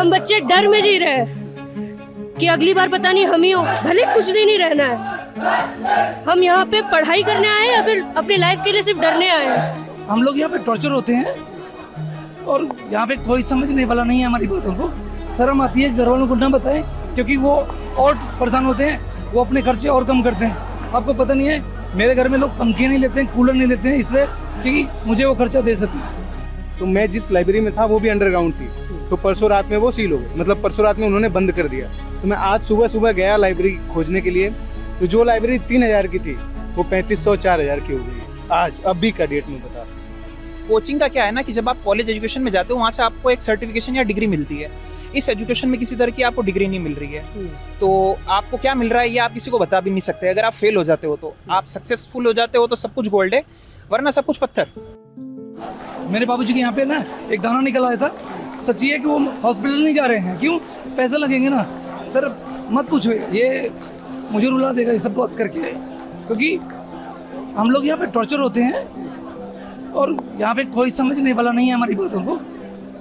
हम बच्चे डर में जी रहे हैं कि अगली बार पता नहीं हम ही हो, भले कुछ दिन ही रहना है। हम यहाँ पे पढ़ाई करने आए हैं या फिर अपनी लाइफ के लिए सिर्फ डरने आए हैं? हम लोग यहाँ पे टॉर्चर होते हैं और यहाँ पे कोई समझने वाला नहीं है हमारी बातों को। शर्म आती है घर वालों को ना बताएं, क्योंकि वो और परेशान होते हैं, वो अपने खर्चे और कम करते हैं। आपको पता नहीं है, मेरे घर में लोग पंखे नहीं लेते हैं, कूलर नहीं लेते हैं, इसलिए कि मुझे वो खर्चा दे सकें। तो मैं जिस लाइब्रेरी में था वो भी अंडरग्राउंड थी, तो परसों रात में वो सील हो गई, मतलब परसों रात में उन्होंने बंद कर दिया। तो मैं आज सुबह सुबह गया लाइब्रेरी खोजने के लिए, तो जो लाइब्रेरी 3000 की थी वो 3500 4000 की हो गई आज, अभी का डेट में बता। कोचिंग का क्या है ना कि जब आप कॉलेज एजुकेशन में जाते हो वहाँ से आपको एक सर्टिफिकेशन या डिग्री मिलती है। इस एजुकेशन में किसी तरह की आपको डिग्री नहीं मिल रही है, तो आपको क्या मिल रहा है ये आप किसी को बता भी नहीं सकते। अगर आप फेल हो जाते हो तो आप सक्सेसफुल हो जाते हो तो सब कुछ गोल्ड है, वरना सब कुछ पत्थर। मेरे बाबूजी के यहाँ पे ना एक दाना निकल आया था। सच्ची है कि वो हॉस्पिटल नहीं जा रहे हैं। क्यों? पैसे लगेंगे ना। सर मत पूछो, ये मुझे रुला देगा ये सब बात करके, क्योंकि हम लोग यहाँ पे टॉर्चर होते हैं और यहाँ पे कोई समझने वाला नहीं है हमारी बातों को।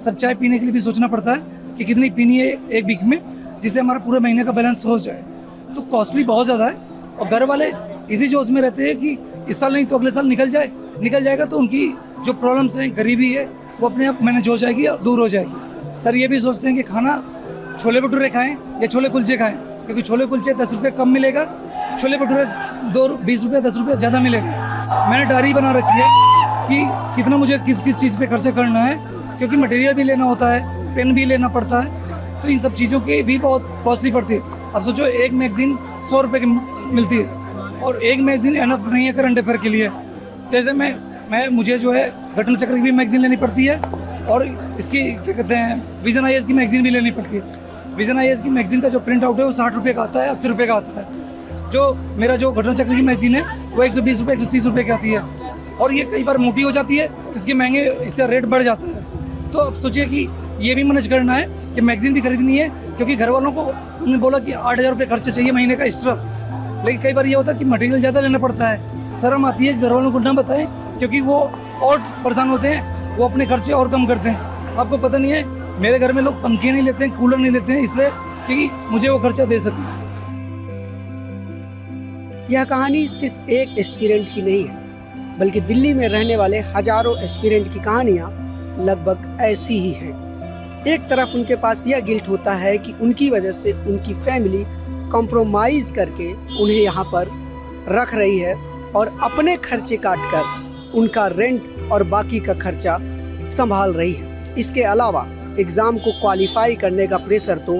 सर चाय पीने के लिए भी सोचना पड़ता है कि कितनी पीनी है एक वीक में, जिससे हमारा पूरे महीने का बैलेंस हो जाए। तो कॉस्टली बहुत ज़्यादा है और घर वाले इसी जोश में रहते हैं कि इस साल नहीं तो अगले साल निकल जाएगा तो उनकी जो प्रॉब्लम्स हैं, गरीबी है, वो अपने आप मैनेज हो जाएगी और दूर हो जाएगी। सर ये भी सोचते हैं कि खाना छोले भटूरे खाएं या छोले कुलचे खाएं, क्योंकि छोले कुलचे 10 रुपये कम मिलेगा, छोले भटूरे 20 रुपये 10 रुपये ज़्यादा मिलेगा। मैंने डायरी बना रखी है कि कितना मुझे किस किस चीज़ पे खर्चा करना है, क्योंकि मटेरियल भी लेना होता है, पेन भी लेना पड़ता है, तो इन सब चीज़ों की भी बहुत कॉस्टली पड़ती है। अब सोचो एक मैगजीन 100 रुपये की मिलती है और एक मैगजीन एनफ नहीं है करंट अफेयर के लिए। जैसे मुझे जो है घटना चक्र की भी मैगजीन लेनी पड़ती है और इसकी क्या कहते हैं विजन IAS की मैगजीन भी लेनी पड़ती है। विजन IAS की मैगजीन का जो प्रिंट आउट है वो 60 रुपये का आता है, 80 रुपये का आता है। जो मेरा जो घटना चक्र की मैगजीन है वो 120 रुपये 130 रुपये की आती है और ये कई बार मोटी हो जाती है तो इसके महंगे इसका रेट बढ़ जाता है। तो अब सोचिए कि ये भी मैनेज करना है कि मैगजीन भी खरीदनी है, क्योंकि घर वालों को हमने बोला कि 8000 रुपये खर्चा चाहिए महीने का एक्स्ट्रा, लेकिन कई बार ये होता है कि मटेरियल ज़्यादा लेना पड़ता है। शर्म आती है घर वालों को ना बताएं, क्योंकि वो और परेशान होते हैं, वो अपने खर्चे और कम करते हैं। आपको पता नहीं है, मेरे घर में लोग पंखे नहीं लेते हैं, कूलर नहीं लेते हैं, इसलिए कि मुझे वो खर्चा दे सकें। यह कहानी सिर्फ एक एस्पिरेंट की नहीं है, बल्कि दिल्ली में रहने वाले हजारों एस्पिरेंट की कहानियाँ लगभग ऐसी ही हैं। एक तरफ उनके पास यह गिल्ट होता है कि उनकी वजह से उनकी फैमिली कॉम्प्रोमाइज़ करके उन्हें यहाँ पर रख रही है और अपने खर्चे काटकर उनका रेंट और बाकी का खर्चा संभाल रही है। इसके अलावा एग्ज़ाम को क्वालिफाई करने का प्रेशर तो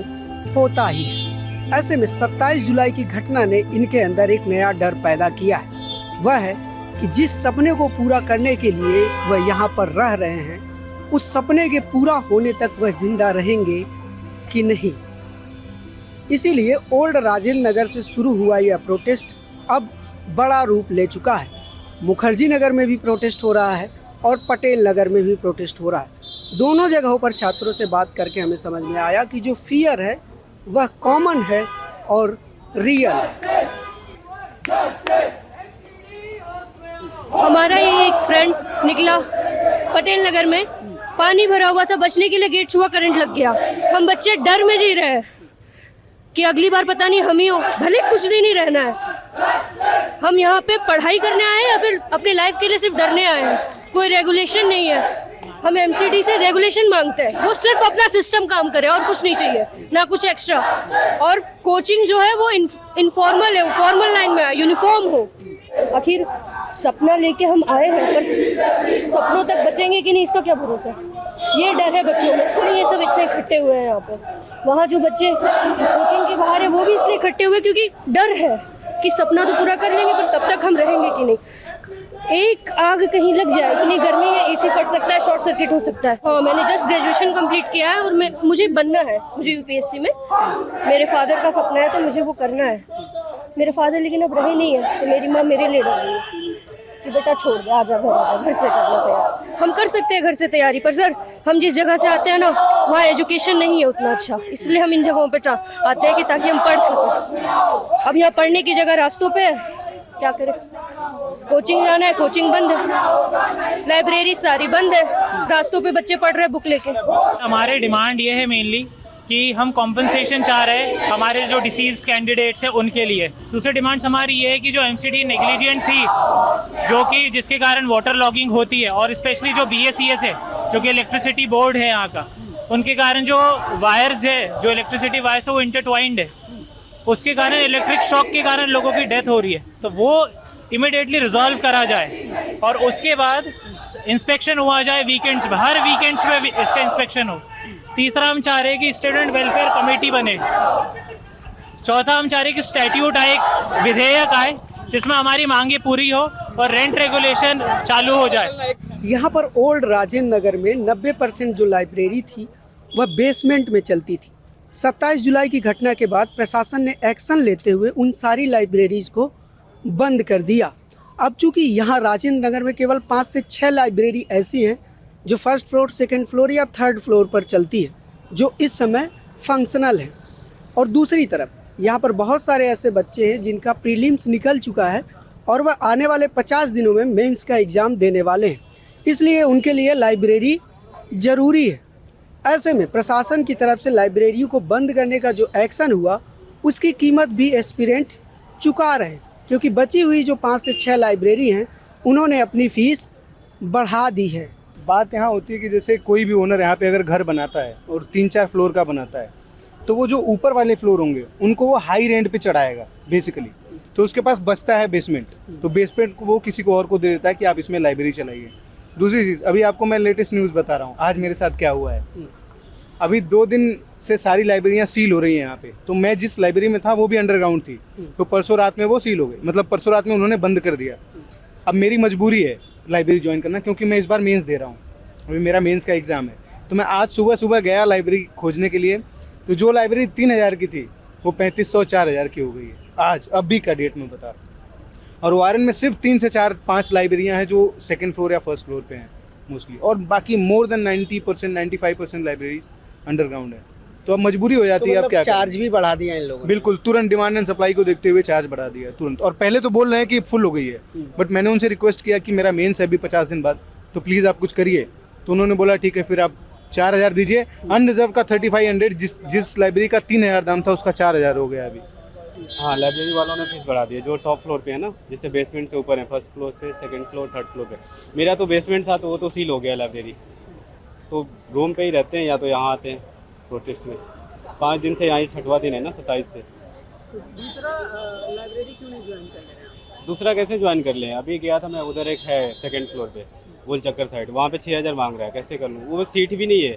होता ही है। ऐसे में 27 जुलाई की घटना ने इनके अंदर एक नया डर पैदा किया है। वह है कि जिस सपने को पूरा करने के लिए वह यहाँ पर रह रहे हैं, उस सपने के पूरा होने तक वह जिंदा रहेंगे कि नहीं। इसीलिए ओल्ड राजेंद्र नगर से शुरू हुआ यह प्रोटेस्ट अब बड़ा रूप ले चुका है। मुखर्जी नगर में भी प्रोटेस्ट हो रहा है और पटेल नगर में भी प्रोटेस्ट हो रहा है। दोनों जगहों पर छात्रों से बात करके हमें समझ में आया कि जो फियर है वह कॉमन है और रियल है। हमारा ये एक फ्रेंड निकला पटेल नगर में, पानी भरा हुआ था, बचने के लिए गेट छुआ, करंट लग गया। हम बच्चे डर में जी रहे हैं कि अगली बार पता नहीं हम ही हो, भले कुछ दिन ही रहना है। हम यहाँ पे पढ़ाई करने आए हैं या फिर अपनी लाइफ के लिए सिर्फ डरने आए हैं। कोई रेगुलेशन नहीं है। हम MCD से रेगुलेशन मांगते हैं, वो सिर्फ अपना सिस्टम काम करे और कुछ नहीं चाहिए, ना कुछ एक्स्ट्रा। और कोचिंग जो है वो इनफॉर्मल है, फॉर्मल लाइन में है, यूनिफॉर्म हो। आखिर सपना लेके हम आए हैं, पर सपनों तक बचेंगे कि नहीं इसका क्या भरोसा। ये डर है बच्चों में, इसलिए ये सब इतने इकट्ठे हुए हैं यहाँ पर। वहाँ जो बच्चे कोचिंग के बाहर है वो भी इसलिए इकट्ठे हुए क्योंकि डर है कि सपना तो पूरा कर लेंगे पर तब तक हम रहेंगे कि नहीं। एक आग कहीं लग जाए, इतनी गर्मी है, AC फट सकता है, शॉर्ट सर्किट हो सकता है। हाँ, मैंने जस्ट ग्रेजुएशन कंप्लीट किया है और मुझे बनना है, मुझे UPSC में मेरे फादर का सपना है तो मुझे वो करना है। मेरे फादर लेकिन अब रहे नहीं है तो मेरी माँ मेरे लिए डर रही है कि बेटा छोड़ दे, आजा घर से करना तैयार। हम कर सकते हैं घर से तैयारी, पर सर हम जिस जगह से आते हैं ना वहाँ एजुकेशन नहीं है उतना अच्छा, इसलिए हम इन जगहों पे आते हैं कि ताकि हम पढ़ सकें। अब यहाँ पढ़ने की जगह रास्तों पे क्या करें। कोचिंग जाना है, कोचिंग बंद है, लाइब्रेरी सारी बंद है, रास्तों पे बच्चे पढ़ रहे हैं बुक लेके। हमारे डिमांड ये है मेनली कि हम कॉम्पनसेशन चाह रहे हैं हमारे जो डिसीज कैंडिडेट्स हैं उनके लिए। दूसरी डिमांड्स हमारी ये है कि जो एमसीडी नेग्लिजेंट थी, जो कि जिसके कारण वाटर लॉगिंग होती है, और स्पेशली जो BSES है जो कि इलेक्ट्रिसिटी बोर्ड है यहाँ का, उनके कारण जो वायर्स है, जो इलेक्ट्रिसिटी वायर्स है वो इंटरट्वाइंड है, उसके कारण इलेक्ट्रिक शॉक के कारण लोगों की डेथ हो रही है। तो वो इमिडिएटली रिजॉल्व करा जाए और उसके बाद इंस्पेक्शन हुआ जाए वीकेंड्स में, हर वीकेंड्स में इसका इंस्पेक्शन हो। तीसरा हम चाह रहे हैं कि स्टूडेंट वेलफेयर कमेटी बने। चौथा हम चाह रहे हैं कि स्टैट्यूट आए, एक विधेयक आए जिसमें हमारी मांगे पूरी हो और रेंट रेगुलेशन चालू हो जाए। यहाँ पर ओल्ड राजेंद्र नगर में 90% जो लाइब्रेरी थी वह बेसमेंट में चलती थी। 27 जुलाई की घटना के बाद प्रशासन ने एक्शन लेते हुए उन सारी लाइब्रेरीज को बंद कर दिया। अब चूँकि यहाँ राजेंद्र नगर में केवल 5 से 6 लाइब्रेरी ऐसी हैं जो फर्स्ट फ्लोर, सेकंड फ्लोर या थर्ड फ्लोर पर चलती है, जो इस समय फंक्शनल है। और दूसरी तरफ यहाँ पर बहुत सारे ऐसे बच्चे हैं जिनका प्रीलिम्स निकल चुका है और वह आने वाले 50 दिनों में मेंस का एग्ज़ाम देने वाले हैं, इसलिए उनके लिए लाइब्रेरी ज़रूरी है। ऐसे में प्रशासन की तरफ से लाइब्रेरियों को बंद करने का जो एक्शन हुआ उसकी कीमत भी एस्पिरेंट चुका रहे हैं, क्योंकि बची हुई जो 5 से 6 लाइब्रेरी हैं उन्होंने अपनी फ़ीस बढ़ा दी है। बात यहाँ होती है कि जैसे कोई भी ओनर यहाँ पे अगर घर बनाता है और 3-4 फ्लोर का बनाता है, तो वो जो ऊपर वाले फ्लोर होंगे उनको वो हाई रेंट पे चढ़ाएगा बेसिकली, तो उसके पास बचता है बेसमेंट, तो बेसमेंट को वो किसी को और को दे देता है कि आप इसमें लाइब्रेरी चलाइए। दूसरी चीज़, अभी आपको मैं लेटेस्ट न्यूज़ बता रहा हूँ, आज मेरे साथ क्या हुआ है। अभी 2 दिन से सारी लाइब्रेरियाँ सील हो रही हैं यहाँ पे, तो मैं जिस लाइब्रेरी में था वो भी अंडरग्राउंड थी, तो परसों रात में वो सील हो गई, मतलब परसों रात में उन्होंने बंद कर दिया। अब मेरी मजबूरी है लाइब्रेरी ज्वाइन करना, क्योंकि मैं इस बार मेंस दे रहा हूँ, अभी मेरा मेंस का एग्ज़ाम है। तो मैं आज सुबह गया लाइब्रेरी खोजने के लिए, तो जो लाइब्रेरी 3000 की थी वो 3500-4000 की हो गई है आज, अभी का डेट में बता। और वारन में सिर्फ 3 से 4-5 लाइब्रेरियाँ हैं जो सेकंड फ्लोर या फर्स्ट फ्लोर पे हैं मोस्टली, और बाकी मोर देन 90% 95% लाइब्रेरीज अंडरग्राउंड है। तो अब मजबूरी हो जाती है, अब क्या चार्ज भी बढ़ा दिया इन लोगों ने। बिल्कुल, तुरंत डिमांड एंड सप्लाई को देखते हुए चार्ज बढ़ा दिया तुरंत। और पहले तो बोल रहे हैं कि फुल हो गई है, बट मैंने उनसे रिक्वेस्ट किया कि मेरा मेंस है अभी 50 दिन बाद, तो प्लीज़ आप कुछ करिए। तो उन्होंने बोला ठीक है, फिर आप 4000 दीजिए। अनरिजर्व का 3500, जिस लाइब्रेरी का 3000 दाम था उसका 4000 हो गया अभी। हाँ, लाइब्रेरी वालों ने फीस बढ़ा दी है, जो टॉप फ्लोर पे है ना, जैसे बेसमेंट से ऊपर है, फर्स्ट फ्लोर पे, सेकंड फ्लोर, थर्ड फ्लोर पे। मेरा तो बेसमेंट था तो वो तो सील हो गया लाइब्रेरी, तो रूम पे ही रहते हैं या तो यहाँ आते हैं प्रोटेस्ट में। 5 दिन से यहाँ 6वां दिन है ना, 27 से। दूसरा लाइब्रेरी क्यों नहीं ज्वाइन कर रहे हैं? दूसरा कैसे ज्वाइन कर लें? अभी गया था मैं उधर, एक है सेकंड फ्लोर पे गोल चक्कर साइड, वहाँ पे 6000 मांग रहा है, कैसे कर लूँ? वो सीट भी नहीं है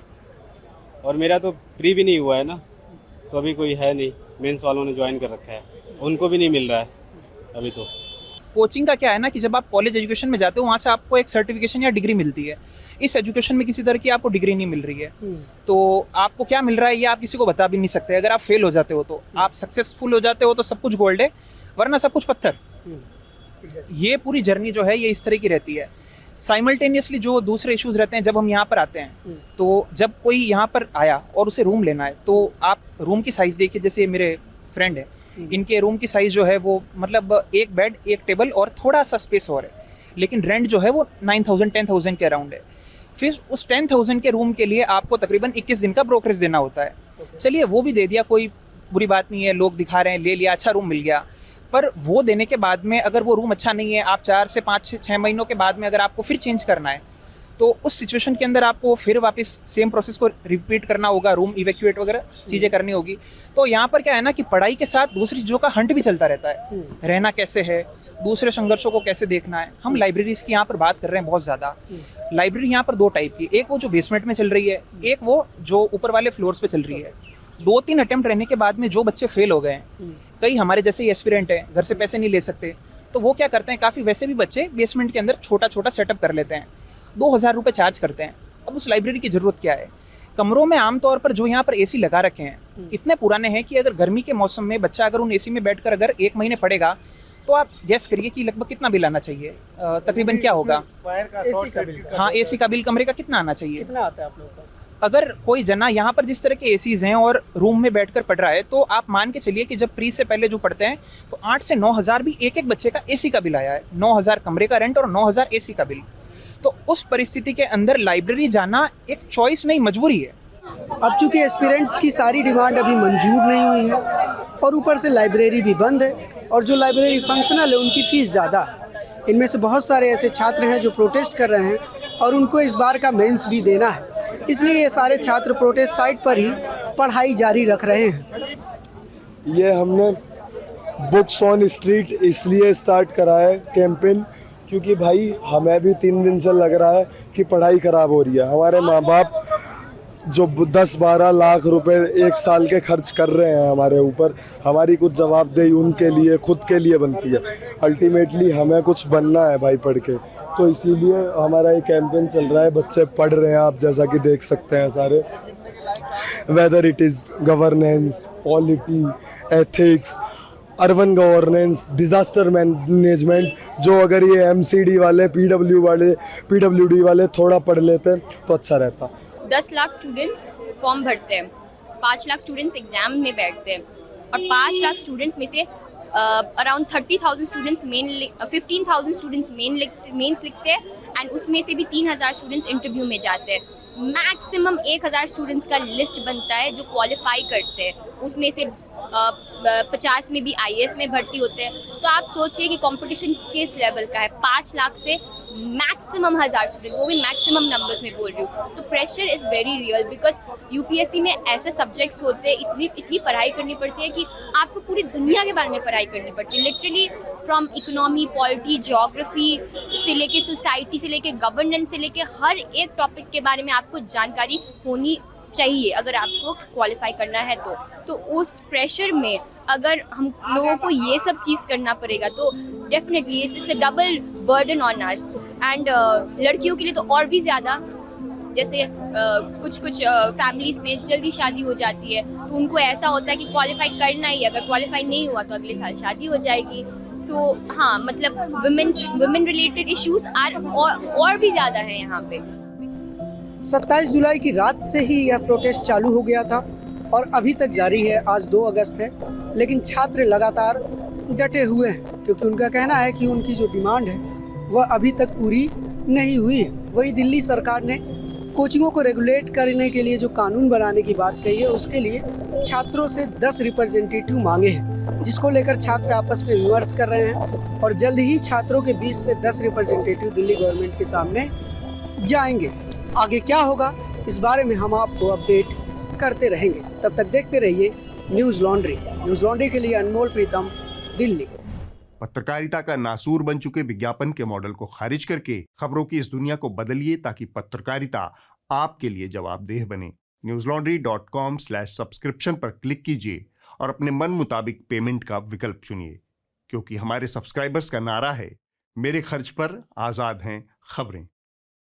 और मेरा तो प्री भी नहीं हुआ है ना, तो अभी कोई है नहीं। मेंस वालों ने ज्वाइन कर रखा है, उनको भी नहीं मिल रहा है अभी। तो कोचिंग का क्या है ना कि जब आप कॉलेज एजुकेशन में जाते हो वहाँ से आपको एक सर्टिफिकेशन या डिग्री मिलती है। इस एजुकेशन में किसी तरह की आपको डिग्री नहीं मिल रही है, तो आपको क्या मिल रहा है ये आप किसी को बता भी नहीं सकते। अगर आप फेल हो जाते हो तो आप सक्सेसफुल हो जाते हो तो सब कुछ गोल्ड है, वरना सब कुछ पत्थर। ये पूरी जर्नी जो है ये इस तरह की रहती है। साइमल्टेनियसली जो दूसरे इश्यूज रहते हैं, जब हम यहाँ पर आते हैं तो जब कोई यहाँ पर आया और उसे रूम लेना है तो आप रूम की साइज़ देखिए। जैसे मेरे फ्रेंड है, इनके रूम की साइज़ जो है वो मतलब एक बेड, एक टेबल और थोड़ा सा स्पेस और है, लेकिन रेंट जो है वो 9000-10,000 के अराउंड है। फिर उस 10,000 के रूम के लिए आपको तकरीबन 21 दिन का ब्रोकरेज देना होता है। चलिए वो भी दे दिया, कोई बुरी बात नहीं है, लोग दिखा रहे हैं, ले लिया, अच्छा रूम मिल गया। पर वो देने के बाद में अगर वो रूम अच्छा नहीं है, आप 4 से 5-6 महीनों के बाद में अगर आपको फिर चेंज करना है तो उस सिचुएशन के अंदर आपको फिर वापस सेम प्रोसेस को रिपीट करना होगा, रूम इवैक्यूएट वगैरह चीज़ें करनी होगी। तो यहाँ पर क्या है ना कि पढ़ाई के साथ दूसरी चीज़ों का हंट भी चलता रहता है। रहना कैसे है, दूसरे संघर्षों को कैसे देखना है। हम लाइब्रेरीज की यहाँ पर बात कर रहे हैं बहुत ज़्यादा। लाइब्रेरी यहाँ पर 2 टाइप की, एक वो जो बेसमेंट में चल रही है, एक वो जो ऊपर वाले फ्लोर्स पे चल रही है। 2-3 अटेम्प्ट रहने के बाद में जो बच्चे फेल हो गए हैं, कई हमारे जैसे ही एस्पिरेंट हैं, घर से पैसे नहीं ले सकते, तो वो क्या करते हैं, काफ़ी वैसे भी बच्चे बेसमेंट के अंदर छोटा छोटा सेटअप कर लेते हैं, 2000 रुपये चार्ज करते हैं। अब उस लाइब्रेरी की ज़रूरत क्या है? कमरों में आमतौर पर जो यहाँ पर एसी लगा रखे हैं इतने पुराने हैं कि अगर गर्मी के मौसम में बच्चा अगर उन एसी में बैठकर अगर 1 महीने पढ़ेगा तो आप गैस करिए कि लगभग कितना बिल आना चाहिए, तकरीबन क्या होगा? हाँ, एसी का बिल कमरे का कितना आना चाहिए? कितना आता है आप लोगों का? अगर कोई जना यहाँ पर जिस तरह के एसीज हैं और रूम में बैठकर पढ़ रहा है तो आप मान के चलिए कि जब प्री से पहले जो पढ़ते हैं तो 8 से 9,000 भी एक बच्चे का एसी का बिल आया है। 9,000 कमरे का रेंट और 9,000 एसी का बिल। तो उस परिस्थिति के अंदर लाइब्रेरी जाना एक चॉइस नहीं, मजबूरी है। अब चूंकि एस्पिरेंट्स की सारी डिमांड अभी मंजूर नहीं हुई है और ऊपर से लाइब्रेरी भी बंद है और जो लाइब्रेरी फंक्शनल है उनकी फ़ीस ज़्यादा है। इनमें से बहुत सारे ऐसे छात्र हैं जो प्रोटेस्ट कर रहे हैं और उनको इस बार का मेंस भी देना है, इसलिए ये सारे छात्र प्रोटेस्ट साइट पर ही पढ़ाई जारी रख रहे हैं। ये हमने बुक्स ऑन स्ट्रीट इसलिए स्टार्ट करा है कैंपेन, क्योंकि भाई हमें भी 3 दिन से लग रहा है कि पढ़ाई ख़राब हो रही है। हमारे माँ बाप जो 10-12 लाख रुपए एक साल के खर्च कर रहे हैं हमारे ऊपर, हमारी कुछ जवाबदेही उनके लिए खुद के लिए बनती है। अल्टीमेटली हमें कुछ बनना है भाई पढ़ के, तो इसीलिए हमारा ये कैंपेन चल रहा है। बच्चे पढ़ रहे हैं, आप जैसा कि देख सकते हैं सारे, whether it is governance, polity, ethics, urban governance, disaster management, जो अगर ये एमसीडी वाले, पीडब्ल्यूडी वाले थोड़ा पढ़ लेते तो अच्छा रहता। 10 लाख स्टूडेंट्स फॉर्म भरते हैं, 5 लाख स्टूडेंट्स एग्ज़ाम में बैठते हैं और 5 लाख स्टूडेंट्स में से अराउंड 30,000 स्टूडेंट्स 15,000 स्टूडेंट्स मेंस लिखते हैं एंड उसमें से भी 3,000 स्टूडेंट्स इंटरव्यू में जाते हैं। मैक्सिमम 1,000 स्टूडेंट्स का लिस्ट बनता है जो क्वालिफाई करते हैं, उसमें से 50 में भी IAS में भर्ती होते हैं। तो आप सोचिए कि कंपटीशन किस लेवल का है। 5 लाख से मैक्सिमम 1,000 स्टूडेंट्स, वो भी मैक्सिमम नंबर्स में बोल रही हूँ। तो pressure is very real because UPSC में ऐसे सब्जेक्ट्स होते हैं, इतनी पढ़ाई करनी पड़ती है कि आपको पूरी दुनिया के बारे में पढ़ाई करनी पड़ती है। Literally from economy, polity, geography से लेके सोसाइटी से लेके गवर्नेंस से लेके हर एक टॉपिक के बारे में आपको जानकारी होनी चाहिए अगर आपको क्वालिफाई करना है तो उस प्रेशर में अगर हम लोगों को ये सब चीज़ करना पड़ेगा तो definitely it's a double burden on us and लड़कियों के लिए तो और भी ज़्यादा। जैसे कुछ फैमिलीज़ में जल्दी शादी हो जाती है तो उनको ऐसा होता है कि क्वालिफाई करना ही, अगर क्वालिफाई नहीं हुआ तो अगले साल शादी हो जाएगी। सो हाँ, मतलब वुमेन रिलेटेड इश्यूज और भी ज़्यादा है यहाँ पे। 27 जुलाई की रात से ही यह प्रोटेस्ट चालू हो गया था और अभी तक जारी है। आज 2 अगस्त है, लेकिन छात्र लगातार डटे हुए हैं क्योंकि उनका कहना है कि उनकी जो डिमांड है वह अभी तक पूरी नहीं हुई है। वही दिल्ली सरकार ने कोचिंगों को रेगुलेट करने के लिए जो कानून बनाने की बात कही है, उसके लिए छात्रों से 10 रिप्रेजेंटेटिव मांगे हैं, जिसको लेकर छात्र आपस में विमर्श कर रहे हैं और जल्द ही छात्रों के बीच से 10 रिप्रेजेंटेटिव दिल्ली गवर्नमेंट के सामने जाएंगे। आगे क्या होगा इस बारे में हम आपको अपडेट करते रहेंगे। तब तक देखते रहिए न्यूज़ लॉन्ड्री के लिए अनमोल प्रीतम, दिल्ली। पत्रकारिता का नासूर बन चुके विज्ञापन के मॉडल को खारिज करके खबरों की इस दुनिया को बदलिए ताकि पत्रकारिता आपके लिए जवाबदेह बने। newslaundry.com/subscription पर क्लिक कीजिए और अपने मन मुताबिक पेमेंट का विकल्प चुनिए, क्योंकि हमारे सब्सक्राइबर्स का नारा है, मेरे खर्च पर आजाद हैं खबरें।